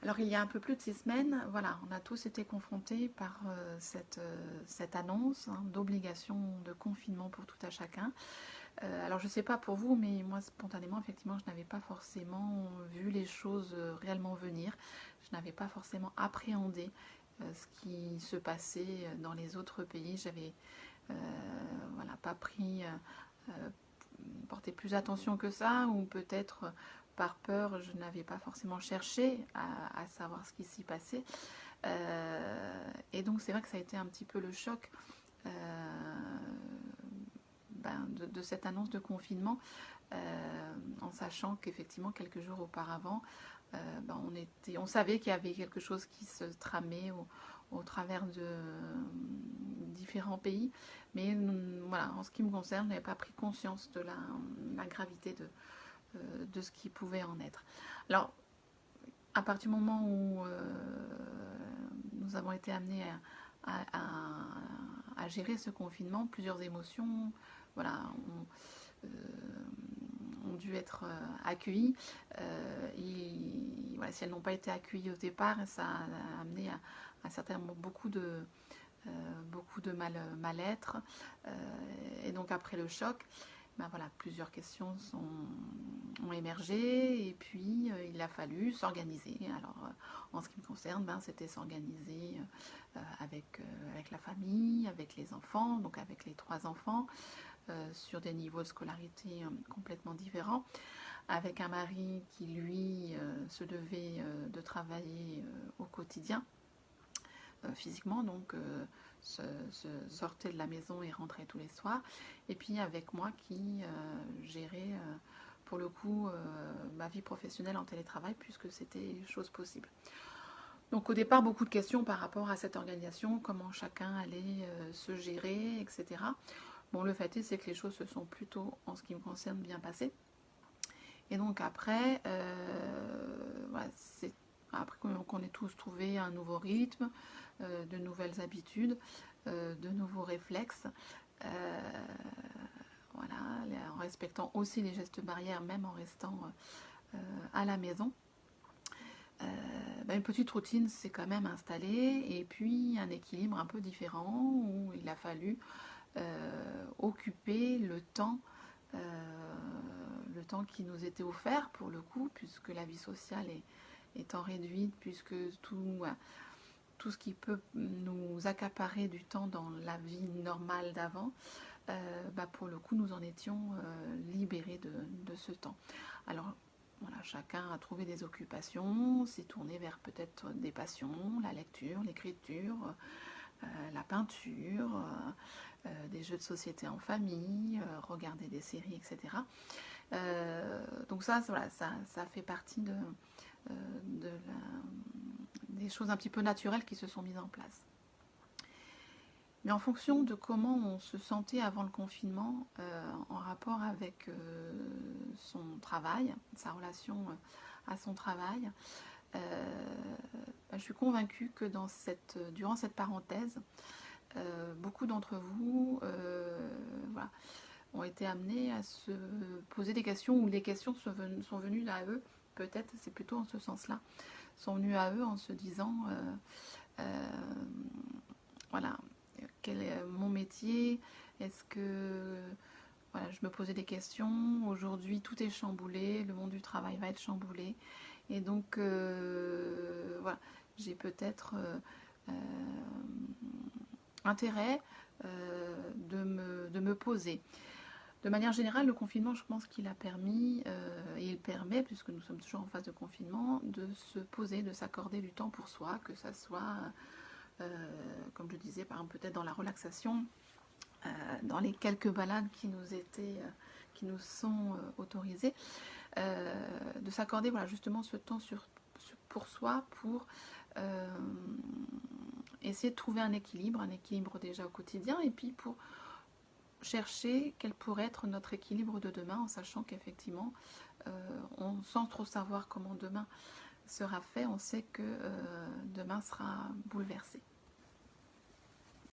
Alors il y a un peu plus de 6 semaines, voilà, on a tous été confrontés par cette annonce d'obligation de confinement pour tout à chacun. Alors je ne sais pas pour vous, mais moi spontanément, effectivement, je n'avais pas forcément vu les choses réellement venir. Je n'avais pas forcément appréhendé ce qui se passait dans les autres pays. J'avais voilà, pas porté plus attention que ça, ou peut-être par peur, je n'avais pas forcément cherché à savoir ce qui s'y passait. Et donc c'est vrai que ça a été un petit peu le choc de cette annonce de confinement, en sachant qu'effectivement quelques jours auparavant, on savait qu'il y avait quelque chose qui se tramait au travers de différents pays, mais voilà, en ce qui me concerne, je n'avais pas pris conscience de la gravité de ce qui pouvait en être. Alors, à partir du moment où nous avons été amenés à gérer ce confinement, plusieurs émotions voilà, ont dû être accueillies. Voilà, si elles n'ont pas été accueillies au départ, ça a amené à certainement beaucoup de mal-être. Et donc après le choc, voilà, plusieurs questions ont émergé, et puis il a fallu s'organiser. Alors en ce qui me concerne, c'était s'organiser avec la famille, avec les enfants, donc avec les 3 enfants, sur des niveaux de scolarité complètement différents, avec un mari qui lui se devait de travailler au quotidien physiquement, donc sortait de la maison et rentrait tous les soirs, et puis avec moi qui gérais pour le coup ma vie professionnelle en télétravail, puisque c'était chose possible. Donc au départ, beaucoup de questions par rapport à cette organisation, comment chacun allait se gérer, etc. Bon, le fait est, c'est que les choses se sont plutôt, en ce qui me concerne, bien passées. Et donc après, voilà, après qu'on ait tous trouvé un nouveau rythme, de nouvelles habitudes, de nouveaux réflexes, voilà, en respectant aussi les gestes barrières, même en restant à la maison. Une petite routine s'est quand même installée, et puis un équilibre un peu différent où il a fallu occuper le temps qui nous était offert pour le coup, puisque la vie sociale étant réduite, puisque tout ce qui peut nous accaparer du temps dans la vie normale d'avant, pour le coup nous en étions libérés de ce temps. Alors voilà, chacun a trouvé des occupations, s'est tourné vers peut-être des passions, la lecture, l'écriture, la peinture, des jeux de société en famille, regarder des séries, etc. Donc ça fait partie des choses un petit peu naturelles qui se sont mises en place. Mais en fonction de comment on se sentait avant le confinement, en rapport avec son travail, sa relation à son travail, je suis convaincue que durant cette parenthèse, beaucoup d'entre vous voilà, ont été amenés à se poser des questions, ou les questions sont venues à eux, peut-être c'est plutôt en ce sens-là, sont venues à eux en se disant voilà, quel est mon métier, est-ce que voilà, je me posais des questions, aujourd'hui tout est chamboulé, le monde du travail va être chamboulé, et donc voilà, j'ai peut-être intérêt de me poser. De manière générale, le confinement, je pense qu'il a permis, et il permet, puisque nous sommes toujours en phase de confinement, de se poser, de s'accorder du temps pour soi, que ça soit, comme je disais, par exemple, peut-être dans la relaxation, dans les quelques balades qui nous sont autorisées, de s'accorder voilà, justement ce temps pour soi, pour essayer de trouver un équilibre déjà au quotidien, et puis pour chercher quel pourrait être notre équilibre de demain, en sachant qu'effectivement, sans trop savoir comment demain sera fait, on sait que demain sera bouleversé.